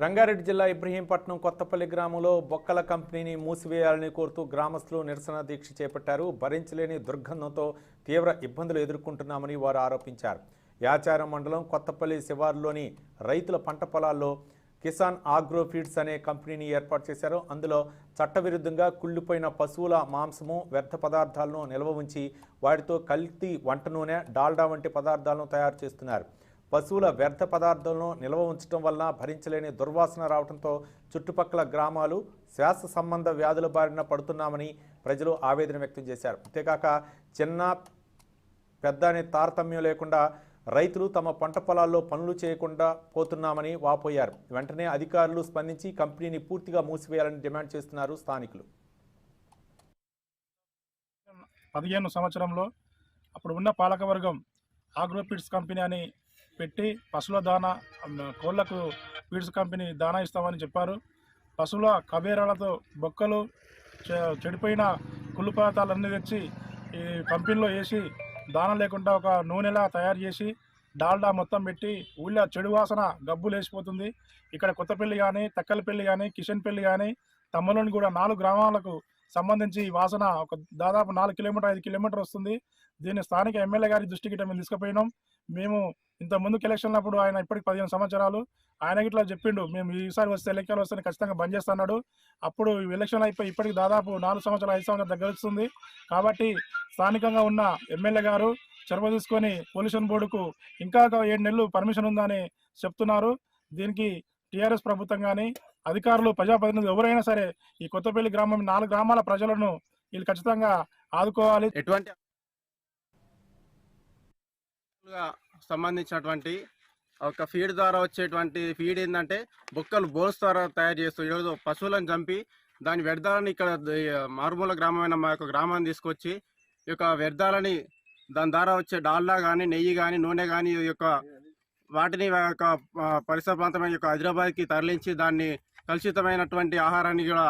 రంగారెడ్డి జిల్లా ఇబ్రహీంపట్నం కొత్తపల్లి గ్రామంలో బొక్కల కంపెనీని మూసివేయాలని కోరుతూ గ్రామస్తులు నిరసన దీక్ష చేపట్టారు. భరించలేని దుర్గంధంతో తీవ్ర ఇబ్బందులు ఎదుర్కొంటున్నామని వారు ఆరోపించారు. యాచారం మండలం కొత్తపల్లి శివారులోని రైతుల పంట పొలాల్లో కిసాన్ ఆగ్రో ఫీడ్స్ అనే కంపెనీని ఏర్పాటు చేశారు. అందులో చట్టవిరుద్ధంగా కుళ్ళిపోయిన పశువుల మాంసము, వ్యర్థ పదార్థాలను నిల్వ ఉంచి వాటితో కల్తీ వంట నూనె, డాల్డా వంటి పదార్థాలను తయారు చేస్తున్నారు. పశువుల వ్యర్థ పదార్థాలను నిల్వ ఉంచడం వల్ల భరించలేని దుర్వాసన రావడంతో చుట్టుపక్కల గ్రామాలు శ్వాస సంబంధ వ్యాధుల బారిన పడుతున్నామని ప్రజలు ఆవేదన వ్యక్తం చేశారు. అంతేకాక చిన్న పెద్ద అనే తారతమ్యం లేకుండా రైతులు తమ పంట పొలాల్లో పనులు చేయకుండా పోతున్నామని వాపోయారు. వెంటనే అధికారులు స్పందించి కంపెనీని పూర్తిగా మూసివేయాలని డిమాండ్ చేస్తున్నారు స్థానికులు. 15 సంవత్సరంలో అప్పుడు ఉన్న పాలకవర్గం ఆగ్రో ఫీడ్స్ కంపెనీ అని పెట్టి పశువుల దానా, కోళ్లకు ఫీడ్స్ కంపెనీ దానా ఇస్తామని చెప్పారు. పశువుల కబేరాలతో బొక్కలు, చెడిపోయిన కుళ్ళు పదార్థాలన్నీ తెచ్చి ఈ కంపెనీలో వేసి దానా లేకుండా ఒక నూనెలా తయారు చేసి డాల్డా మొత్తం పెట్టి ఊళ్ళో చెడు వాసన గబ్బు లేచిపోతుంది. ఇక్కడ కొత్తపల్లి కానీ, తక్కలపల్లి కానీ, కిషన్పల్లి కానీ, తమ్మలోని కూడా 4 గ్రామాలకు సంబంధించి వాసన ఒక దాదాపు 4 కిలోమీటర్ 5 కిలోమీటర్ వస్తుంది. దీన్ని స్థానిక ఎమ్మెల్యే గారి దృష్టికి మేము తీసుకుపోయినాం. మేము ఇంత ముందుకు ఎలక్షన్లు అప్పుడు ఆయన ఇప్పటికి 15 సంవత్సరాలు ఆయనకి ఇట్లా చెప్పిండు, మేము ఈసారి వస్తే ఎలక్షన్లు వస్తే ఖచ్చితంగా బంద్ చేస్తున్నాడు. అప్పుడు ఎలక్షన్లు అయిపోయి ఇప్పటికి దాదాపు 4 సంవత్సరాలు 5 సంవత్సరాలు దగ్గర వస్తుంది. కాబట్టి స్థానికంగా ఉన్న ఎమ్మెల్యే గారు చొరవ తీసుకొని పొల్యూషన్ బోర్డుకు ఇంకా 7 నెలలు పర్మిషన్ ఉందని చెప్తున్నారు. దీనికి టీఆర్ఎస్ ప్రభుత్వం కానీ, అధికారులు, ప్రజాప్రతినిధులు ఎవరైనా సరే ఈ కొత్తపల్లి గ్రామం 4 గ్రామాల ప్రజలను వీళ్ళు ఖచ్చితంగా ఆదుకోవాలి. ఎటువంటి సంబంధించినటువంటి ఒక ఫీడ్ ద్వారా వచ్చేటువంటి ఫీడ్ ఏంటంటే బొక్కలు బోన్స్ ద్వారా తయారు చేస్తూ ఈరోజు పశువులను చంపి దాని వ్యర్థాలని ఇక్కడ మారుమూల గ్రామమైన మా యొక్క గ్రామాన్ని తీసుకొచ్చి ఈ యొక్క వ్యర్థాలని దాని ద్వారా వచ్చే డాల్డా కానీ, నెయ్యి కానీ, నూనె కానీ ఈ యొక్క వాటిని యొక్క పరిసర ప్రాంతమైన యొక్క హైదరాబాద్కి తరలించి దాన్ని కలుషితమైనటువంటి ఆహారాన్ని కూడా